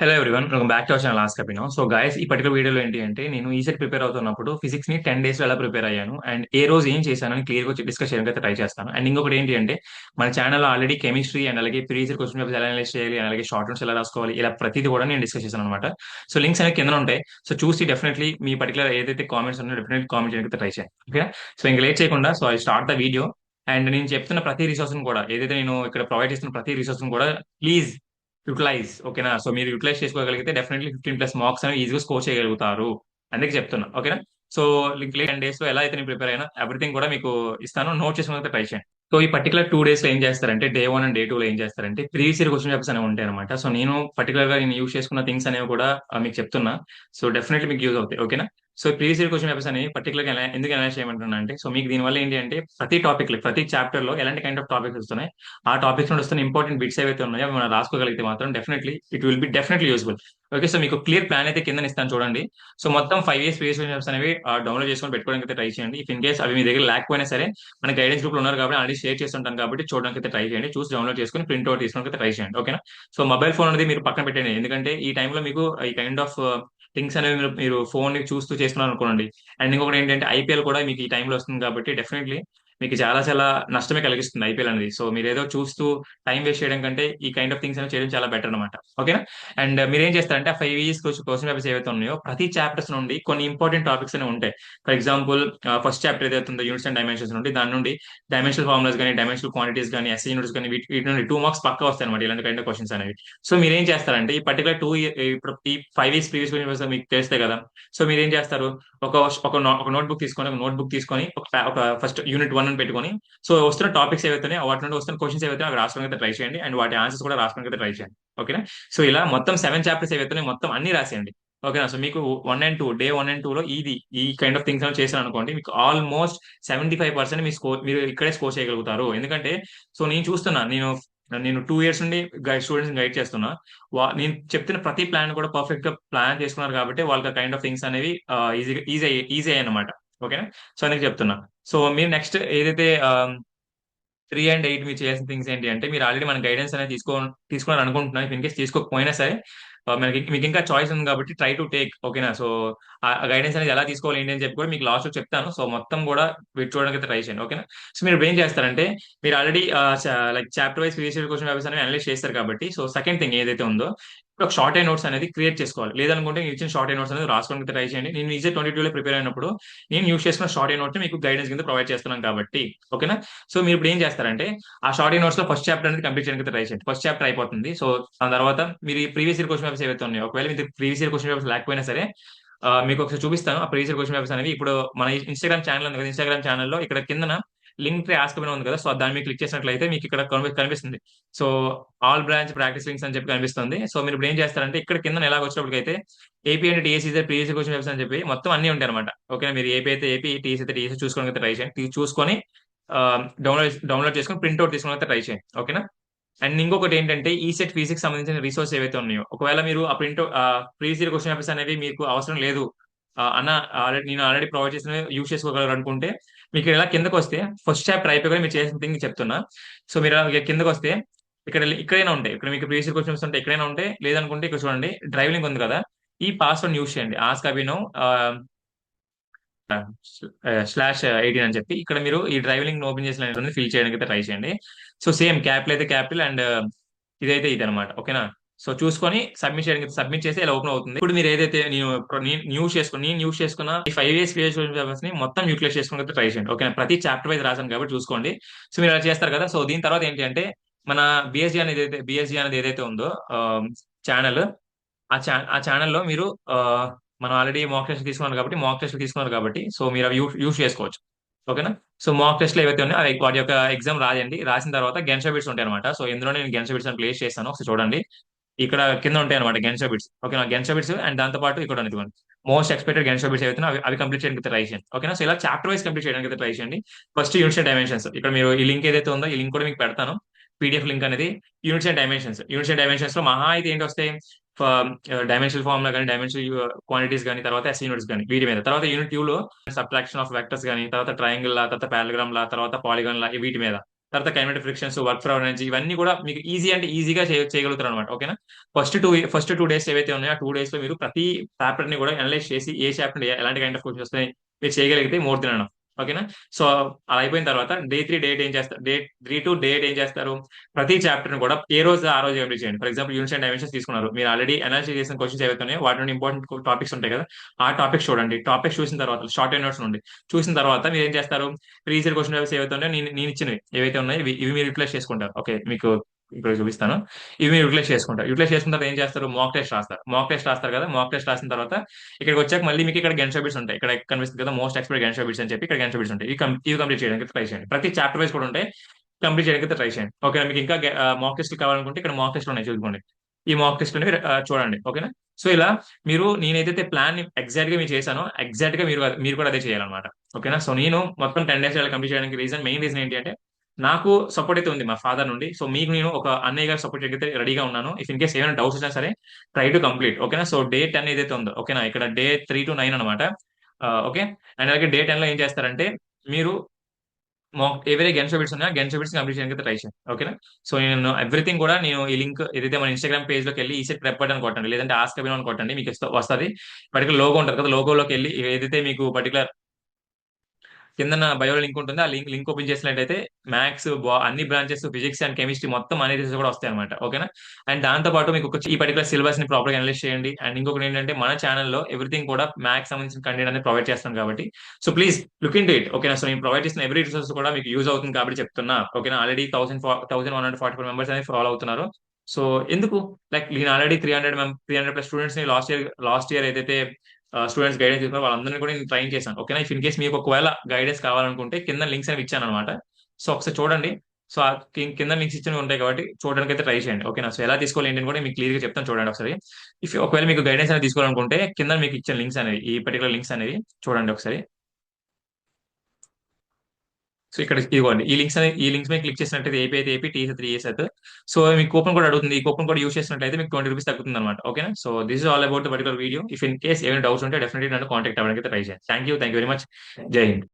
Hello everyone welcome back to our channel ask Abhinav. So guys, ఈ particular వీడియోలో ఏంటి అంటే నేను ఈసెట్ ప్రిపేర్ అవుతున్నప్పుడు ఫిజిక్స్ ని 10 డేస్ లో ఎలా ప్రిపేర్ అయ్యాను అండ్ ఏ రోజు ఏం చేశానని క్లియర్ గా డిస్కస్ చేయడానికి అయితే ట్రై చేస్తాను. అండ్ ఇంకొకటి ఏంటి అంటే మన ఛానల్ ఆల్రెడీ కెమిస్ట్రీ అండ్ అలాగే ప్రీవియస్ క్వశ్చన్ పేపర్స్ ఎలా అనలైజ్ చేయాలి and అలాగే షార్ట్ నోట్స్ ఎలా రాసుకోవాలి ఇలా ప్రతిదీ కూడా నేను డిస్కస్ చేశాను అనమాట. సో లింక్స్ అనేవి కింద ఉంటాయి. సో చూసి డెఫినెట్లీ మీ పర్టికులర్ ఏదైతే కామెంట్స్ ఉన్నాయో డెఫినెట్లీ కామెంట్ చేయడానికి ట్రై చేయండి. ఓకే. సో ఇంక లేట్ చేయకుండా so I start the video. And నేను చెప్తున్న ప్రతి రిసోర్స్ కూడా ఏదైతే నేను ఇక్కడ ప్రొవైడ్ చేస్తున్న ప్రతి రిసోర్స్ కూడా ప్లీజ్ యూటిలైజ్. ఓకేనా. సో మీరు యూటిలైజ్ చేసుకోగలిగితే డెఫినెట్లీ 15+ మార్క్స్ అనేవి ఈజీగా స్కోర్ చేయగలుగుతారు. అందుకే చెప్తున్నా. ఓకేనా. సో లింక్ 10 డేస్ లో ఎలా అయితే నేను ప్రిపేర్ అయినా ఎవ్రీథింగ్ కూడా మీకు ఇస్తాను. నోట్ చేసుకుని ట్రై చేయండి. సో ఈ పర్టికులర్ 2 డేస్ లో ఏం చేస్తారంటే డే 1 అండ్ డే 2 లో ఏం చేస్తారంటే ప్రీవియస్ ఇయర్ క్వశ్చన్ పేపర్స్ అనేవి ఉంటాయి అనమాట. సో నేను పర్టికులర్ గా నేను యూస్ చేసుకున్న థింగ్స్ అనేవి కూడా మీకు చెప్తున్నా. సో డెఫినెట్లీ మీకు యూజ్ అవుతాయి. ఓకేనా. So previous year question papers అని పర్టికులర్ గా ఎందుకు అనలైజ్ చేయమంటున్నా అంటే సో మీకు దీనివల్ల ఏంటి అంటే ప్రతి టాపిక్ లో ప్రతి చాప్టర్ లో ఎలాంటి కైండ్ ఆఫ్ టాపిక్స్ వస్తున్నాయి, ఆ టాపిక్స్ నుండి వస్తున్న ఇంపార్టెంట్ బిట్స్ ఏవైతే ఉన్నాయో అవి మనం రాసుకోగలిగితే మాత్రం definitely it will be definitely useful. Okay. So మీకు క్లియర్ ప్లాన్ అయితే కింద ఇస్తాను చూడండి. సో మొత్తం 5 ఇయర్స్ ప్రీవియస్ క్వశ్చన్ పేపర్స్ అనేవి డౌన్లోడ్ చేసుకొని పెట్టుకోవడానికి అయితే ట్రై చేయండి. ఇఫ్ ఇన్ కేస్ అవి మీ దగ్గర లేకపోయినా సరే మన గైడెన్స్ గ్రూప్ లో ఉన్నారు కాబట్టి ఆల్రెడీ షేర్ చేస్తుంటాను కాబట్టి చూడడానికి అయితే ట్రై చేయండి. చూసి డౌన్లోడ్ చేసుకొని ప్రింట్ అవుట్ తీసుకోవడానికి అయితే ట్రై చేయండి. ఓకేనా. సో మొబైల్ ఫోన్ అనేది మీరు పక్కన పెట్టండి. ఎందుకంటే ఈ టైంలో మీకు ఈ కైండ్ ఆఫ్ థింగ్స్ అనేవి మీరు ఫోన్ ని చూస్తూ చేస్తున్నారు అనుకోండి. అండ్ ఇంకొకటి ఏంటంటే ఐపీఎల్ కూడా మీకు ఈ టైంలో వస్తుంది కాబట్టి డెఫినెట్లీ మీకు చాలా చాలా నష్టమే కలిగిస్తుంది ఐపీఎల్ అనేది. సో మీరు ఏదో చూస్తూ టైం వేస్ట్ చేయడం కంటే ఈ కైండ్ ఆఫ్ థింగ్స్ అనేవి చేయడం చాలా బెటర్ అనమాట. ఓకేనా. అండ్ మీరు ఏం చేస్తారంటే ఆ 5 ఇయర్స్ క్వశ్చన్ పేపర్స్ ఏవైతే ఉన్నాయో ప్రతి చాప్టర్స్ నుండి కొన్ని ఇంపార్టెంట్ టాపిక్స్ అనేవి ఉంటాయి. ఫర్ ఎగ్జాంపుల్ ఫస్ట్ చాప్టర్ ఏదైతే ఉందో యూనిట్స్ అండ్ డైమెన్షన్స్ నుండి దాని నుండి డైమెన్షనల్ ఫార్ములాస్ కానీ డైమెన్షనల్ క్వాంటిటీస్ కానీ ఎస్ఐ యూనిట్స్ కానీ వీటి నుండి 2 మార్క్స్ పక్కా వస్తాయి అనమాట ఇలాంటి కైండ్ ఆఫ్ క్వశ్చన్స్ అనేవి. సో మీరు ఏం చేస్తారంటే ఈ పర్టికులర్ ఇప్పుడు ఈ 5 ఇయర్స్ ప్రీవియస్ క్వశ్చన్ మీకు తెలిస్తే కదా. సో మీరు ఏం చేస్తారు, ఒక ఒక నోట్ బుక్ తీసుకొని ఒక ఫస్ట్ యూనిట్ 1 అని పెట్టుకొని సో వస్తున్న టాపిక్స్ ఏవైతే వాటి నుండి వస్తున్న క్వశ్చన్స్ ఏవైతే అవి రాసుకోవడానికి ట్రై చేయండి అండ్ వాటి ఆన్సర్స్ కూడా రాసుకోవడానికి ట్రై చేయండి. ఓకేనా. సో ఇలా మొత్తం 7 చాప్టర్స్ ఏవైతే మొత్తం అన్ని రాసేయండి. ఓకేనా. సో మీకు 1 and 2 డే 1 and 2 లో ఈ కైండ్ ఆఫ్ థింగ్స్ చేశాను అనుకోండి, మీకు ఆల్మోస్ట్ 75% మీరు ఇక్కడే స్కోర్ చేయగలుగుతారు. ఎందుకంటే సో నేను చూస్తున్నా, నేను నేను 2 ఇయర్స్ నుండి స్టూడెంట్స్ గైడ్ చేస్తున్నా. నేను చెప్తున్న ప్రతి ప్లాన్ కూడా పర్ఫెక్ట్ గా ప్లాన్ చేసుకున్నారు కాబట్టి వాళ్ళకి కైండ్ ఆఫ్ థింగ్స్ అనేవి ఈజీగా ఈజీ ఈజీ అయ్యాయి. ఓకేనా. సో అందుకే చెప్తున్నా. సో మీరు నెక్స్ట్ ఏదైతే 3 and 8 మీరు చేయాల్సిన థింగ్స్ ఏంటి అంటే మీరు ఆల్రెడీ మన గైడెన్స్ అనేది తీసుకోవాలని అనుకుంటున్నాను. ఇన్ కేస్ తీసుకోకపోయినా సరే మీకు ఇంకా చాయిస్ ఉంది కాబట్టి ట్రై టు టేక్. ఓకేనా. సో ఆ గైడెన్స్ అనేది ఎలా తీసుకోవాలి ఏంటి అని చెప్పి కూడా మీకు లాస్ట్ లో చెప్తాను. సో మొత్తం కూడా మీరు చూడడానికి అయితే ట్రై చేయండి. ఓకేనా. సో మీరు ఏం చేస్తారంటే మీరు already like chapter wise previous question papers అనేవి అనలైజ్ చేస్తారు కాబట్టి సో సెకండ్ థింగ్ ఏదైతే ఉందో ఇప్పుడు ఒక షార్ట్ ఐ నోట్స్ అనేది క్రియేట్ చేసుకోవాలి. లేదనుకుంటే మీరు ఇచ్చిన షార్ట్ ఐ నోట్స్ అనేది రాసుకోవడానికి ట్రై చేయండి. నేను ఈజీ 22 లో ప్రిపేర్ అయినప్పుడు నేను యూస్ చేసుకున్న షార్ట్ ఐ నోట్ మీకు గైడెన్స్ కింద ప్రొవైడ్ చేస్తున్నాను కాబట్టి. ఓకేనా. సో మీరు ఇప్పుడు ఏం చేస్తారంటే ఆ షార్ట్ నోట్స్ లో ఫస్ట్ చాప్టర్ అనేది కంప్లీట్ చేయడానికి ట్రై చేయండి. ఫస్ట్ చాప్టర్ అయిపోతుంది. సో దాని తర్వాత మీరు ఈ ప్రీవియస్ ఇయర్ క్వశ్చన్ పేపర్స్ ఏవైతే ఉన్నాయో ఒకవేళ మీకు ప్రీవియస్ ఇయర్ క్వశ్చన్ పేపర్స్ లేకపోయినా సరే మీకు ఒకసారి చూపిస్తాను ఆ ప్రీవియస్ ఇయర్ క్వశ్చన్ పేపర్స్ అనేవి. ఇప్పుడు మన ఇన్స్టాగ్రామ్ ఛానల్ ఉంది కదా, ఇన్స్టాగ్రామ్ ఛానల్లో ఇక్కడ కిందన లింక్ ట్రీ ఆస్క్ ఉంది కదా. సో దాన్ని మీరు క్లిక్ చేసినట్లయితే మీకు ఇక్కడ కనిపిస్తుంది. So all branch practice links అని చెప్పి కనిపిస్తుంది. సో మీరు ఇప్పుడు ఏం చేస్తారంటే ఇక్కడ కింద ఎలా వచ్చినప్పటికైతే ఏపీ అంటే టీఎస్సీ ప్రీవియస్ క్వశ్చన్ పేపర్స్ అని చెప్పి మొత్తం అన్ని ఉంటాయి అనమాట. ఓకే. మీరు ఏపీ అయితే ఏపీ, టీఎస్సీ అయితే టీఎస్సీ చూసుకోవడానికి ట్రై చేయండి. చూసుకొని డౌన్లోడ్ చేసుకొని ప్రింట్అవుట్ తీసుకుని ట్రై చేయండి. ఓకేనా. అండ్ ఇంకొకటి ఏంటంటే ఈ సెట్ ఫిజిక్స్ సంబంధించిన రిసోర్స్ ఏవైతే ఉన్నాయో ఒకవేళ మీరు ఆ print previous year question papers అనేవి మీకు అవసరం లేదు అన్న నేను ఆల్రెడీ ప్రొవైడ్ చేసిన యూస్ చేసుకోగలరు అనుకుంటే మీకు ఇలా కిందకు వస్తే ఫస్ట్ చాప్టర్ అయిపోయి మీరు చేసిన థింగ్ చెప్తున్నా. సో మీరు కిందకు వస్తే ఇక్కడైనా ఉంటాయి. ఇక్కడ మీకు ప్రీవియస్ క్వశ్చన్స్ ఉంటే ఎక్కడైనా ఉంటాయి. లేదనుకుంటే ఇక్కడ చూడండి డ్రైవింగ్ ఉంది కదా, ఈ పాస్వర్డ్ యూస్ చేయండి. ఆస్క్ అభినవ్ /18 అని చెప్పి ఇక్కడ మీరు ఈ డ్రైవ్ లింక్ ఓపెన్ చేసిన ఫిల్ చేయడానికి అయితే ట్రై చేయండి. సో సేమ్ క్యాపిటల్ అయితే క్యాపిటల్ అండ్ ఇదైతే ఇది అనమాట. ఓకేనా. సో చూసుకొని సబ్మిట్ చేయడానికి సబ్మిట్ చేసి ఇలా ఓపెన్ అవుతుంది. ఇప్పుడు మీరు ఏదైతే నేను యూస్ చేసుకున్న ఈ 5 ఇయర్స్ పేపర్స్ ని మొత్తం యూటిలైజ్ చేసుకోవడానికి ట్రై చేయండి. ఓకేనా. ప్రతి చాప్టర్ వైజ్ రాశాను కాబట్టి చూసుకోండి. సో మీరు అలా చేస్తారు కదా. సో దీని తర్వాత ఏంటి అంటే మన బిఎస్జీ అనేది ఏదైతే ఉందో ఛానల్, ఆ ఛానల్లో మీరు మనం ఆల్రెడీ మాక్ టెస్ట్ తీసుకున్నారు కాబట్టి సో మీరు అవి యూస్ చేసుకోవచ్చు. ఓకేనా. సో మాక్ టెస్ట్ ఏవైతే ఉన్నాయో అవి వాటి యొక్క ఎగ్జామ్ రాయండి. రాసిన తర్వాత గెన్షా బిట్స్ ఉంటాయి అనమాట. సో ఇందులో నేను గెన్షా బిట్స్ అని ప్లేస్ చేస్తాను. ఒకసారి చూడండి. ఇక్కడ కింద ఉంటాయి అనమాట గెన్షా బిట్స్. ఓకేనా. గెన్షా బిట్స్ అండ్ దాంతో పాటు ఇక్కడ ఉంది మోస్ట్ ఎక్స్పెక్టెడ్ గెన్షా బిట్స్ ఏవైతే అవి కంప్లీట్ చేయడానికి ట్రై చేయండి. ఓకేనా. సో ఇలా చాప్టర్ వైస్ కంప్లీట్ చేయడానికి ట్రై చేయండి. ఫస్ట్ యూనిట్స్ అండ్ డైమెన్షన్స్, ఇక్కడ మీరు ఈ లింక్ ఏదైతే ఉందో ఈ లింక్ కూడా మీకు పెడతాను. పీడిఎఫ్ లింక్ అనేది యూనిట్స్ అండ్ డైమెన్షన్స్ లో మహా అయితే ఏంటి వస్తాయి, డైమెన్షనల్ ఫార్ములా కానీ డైమెన్షనల్ క్వాంటిటీస్ కానీ తర్వాత ఎస్ఐ యూనిట్స్ కానీ వీటి మీద. తర్వాత యూనిట్ 2 లో సబ్ట్రాక్షన్ ఆఫ్ వెక్టర్స్ కానీ తర్వాత ట్రయాంగిల్ లా తర్వాత పారాగ్రామ్ లా తర్వాత పాలిగాన్ లా వీటి మీద. తర్వాత kinetic frictions, work from energy ఇవన్నీ కూడా మీకు ఈజీ అంటే ఈజీగా చేయగలుగుతారు అనమాట. ఓకేనా. ఫస్ట్ 2 డేస్ ఏవైతే ఉన్నాయో ఆ 2 డేస్ లో మీరు ప్రతి చాప్టర్ ని కూడా అనలైజ్ చేసి ఏ చాప్టర్ ఎలాంటి కైండ్ ఆఫ్ క్వశ్చన్స్ వస్తాయి మీరు చేయగలిగితే మోర్ దెన్ ఎనఫ్. ఓకేనా. సో అలా అయిపోయిన తర్వాత డే 3 డేట్ ఏం చేస్తారు, డే 3 టు డే 8 ఏం చేస్తారు, ప్రతి చాప్టర్ కూడా ఏ రోజు ఆ రోజు కంప్లీట్ చేయండి. For example units and dimensions తీసుకున్నారు, మీరు ఆల్రెడీ అనాలిసిస్ చేసిన క్వశ్చన్స్ ఏవైతే ఉన్నాయో వాటి నుండి ఇంపార్టెంట్ టాపిక్స్ ఉంటాయి కదా, ఆ టాపిక్స్ చూడండి. టాపిక్స్ చూసిన తర్వాత షార్ట్ అండ్ నోట్స్ నుండి చూసిన తర్వాత మీరు ఏం చేస్తారు, ప్రీవియస్ క్వశ్చన్ పేపర్స్ ఏవైతే ఉన్నాయో నేను ఇచ్చినవి ఏవైతే ఉన్నాయో ఇవి మీరు రిప్లేస్ చేసుకుంటారు. ఓకే, మీకు ఇప్పుడు చూపిస్తాను. ఇవి మీరు యూటిలైజ్ చేసుకుంటారు. యూటిలైజ్ చేసుకున్న తర్వాత ఏం చేస్తారు, మాక్ టెస్ట్ రాస్తారు కదా. మాక్ టెస్ట్ రాసిన తర్వాత ఇక్కడికి వచ్చాక మళ్ళీ మీకు ఇక్కడ గెన్ బిట్స్ ఉంటాయి. ఇక్కడ కనిపిస్తుంది కదా మోస్ట్ ఎక్స్పర్ట్ గెన్ బిట్స్ అని చెప్పి, ఇక్కడ గెన్ బిట్స్ ఉంటాయి. ఇవి కంప్లీట్ చేయడానికి ట్రై చేయండి. ప్రతి చాప్టర్ వైస్ కూడా ఉంటాయి, కంప్లీట్ చేయడానికి ట్రై చేయండి. ఓకే, మీకు ఇంకా మాక్ టెస్ట్ కావాలనుకుంటే ఇక్కడ మాక్ టెస్ట్ ఉన్నాయి, చూసుకోండి. ఈ మాక్ టెస్ట్ అనేవి చూడండి. ఓకేనా. సో ఇలా మీరు నేనైతే ప్లాన్ ఎగ్జాక్ట్ గా మీరు చేశానో ఎగ్జాక్ట్ గా మీరు కూడా అదే చేయాలన్నమాట. ఓకేనా. సో నేను మొత్తం 10 డేస్ కంప్లీట్ చేయడానికి మెయిన్ రీజన్ ఏంటి అంటే నాకు సపోర్ట్ అయితే ఉంది మా ఫాదర్ నుండి. సో మీకు నేను ఒక అన్నయ్య గారు సపోర్ట్ అయితే రెడీగా ఉన్నాను. ఇఫ్ ఇన్ కేస్ ఏమైనా డౌట్స్ వచ్చినా సరే ట్రై టు కంప్లీట్. ఓకేనా. సో డే 10 ఏదైతే ఉందో, ఓకేనా, ఇక్కడ డే 3 to 9 అనమాట. ఓకే. అండ్ అలాగే డే 10 లో ఏం చేస్తారంటే మీరు ఏవైతే గెన్షో బిట్స్ ఉన్నాయో గెన్షో బిట్స్ కంప్లీట్ చేయడానికి ట్రై చేయండి. ఓకేనా. సో నేను ఎవ్రీథింగ్ కూడా నేను ఈ లింక్ ఏదైతే మన ఇన్స్టాగ్రామ్ పేజ్ లోకి వెళ్ళి ఈసెట్ ప్రెప్ బటన్ కొట్టండి, లేదంటే ఆస్క్ అభినవ్ అని కొట్టండి, మీకు వస్తుంది. పర్టికులర్ లోగో ఉంటుంది కదా, లోగోలోకి వెళ్ళి ఏదైతే మీకు పర్టికులర్ కింద బయో లింక్ ఉంటుంది, ఆ లింక్ ఓపెన్ చేసినట్టయితే మ్యాథ్స్ అన్ని బ్రాంచెస్, ఫిజిక్స్ అండ్ కెమిస్ట్రీ మొత్తం అనేది కూడా వస్తాయి అనమాట. ఓకేనా. అండ్ దాంతో పాటు మీకు ఈ పర్టికులర్ సిలబస్ ని ప్రాపర్ గా అనలైజ్ చేయండి. అండ్ ఇంకొకటి ఏంటంటే మన ఛానల్లో ఎవ్రీథింగ్ కూడా మ్యాథ్స్ సంబంధించిన కంటెంట్ అనేది ప్రొవైడ్ చేస్తాను కాబట్టి so please look in to it. ఓకేనా. సో నేను ప్రొవైడ్ చేసిన ఎవ్రీ రిసోర్స్ కూడా మీకు యూజ్ అవుతుంది కాబట్టి చెప్తున్నా. ఓకేనా. ఆల్రెడీ 1144 మెంబర్స్ అనేది ఫాలో అవుతున్నారు. సో ఎందుకు, లైక్ నేను ఆల్రెడీ 300 ప్లస్ స్టూడెంట్స్ ని లాస్ట్ ఇయర్ ఏదైతే స్టూడెంట్స్ గైడెన్స్ తీసుకున్నారు వాళ్ళందరినీ కూడా నేను ట్రైన్ చేశాను. ఓకేనా. ఇఫ్ ఇన్ కేస్ మీకు ఒకవేళ గైడెన్స్ కావాలనుకుంటే కింద లింక్స్ అనేవి ఇచ్చాను అనమాట. సో ఒకసారి చూడండి. సో ఆ కింద లింక్స్ ఇచ్చినవి ఉంటాయి కాబట్టి చూడడానికి అయితే ట్రై చేయండి. ఓకేనా. సో ఎలా తీసుకోవాలి ఏంటని కూడా మీకు క్లియర్ గా చెప్తాను, చూడండి ఒకసారి. ఒకవేళ మీకు గైడెన్స్ అనేది తీసుకోవాలనుకుంటే కింద మీకు ఇచ్చిన లింక్స్ అనేవి, ఈ పర్టికులర్ లింక్స్ అనేవి చూడండి ఒకసారి. సో ఇక్కడ ఇదిగోండి ఈ లింక్స్ మీద క్లిక్ చేసినట్టయితే ఏపీ అయితే ఏపీ, టీ 3 ఇయర్స్ అయితే సో మీకు కూపన్ కూడా అడుగుతుంది. ఈ కూపన్ కూడా యూస్ చేసినట్లయితే మీకు 20 రూపీస్ తగ్గుతుంది అనమాట. ఓకేనా. So this is all about the particular video. If in case ఏమైనా డౌట్స్ ఉంటే డెఫినెట్లీ నన్ను కాంటాక్ట్ అవ్వడానికి ట్రై చేయండి. Thank you very much. జై హింద్.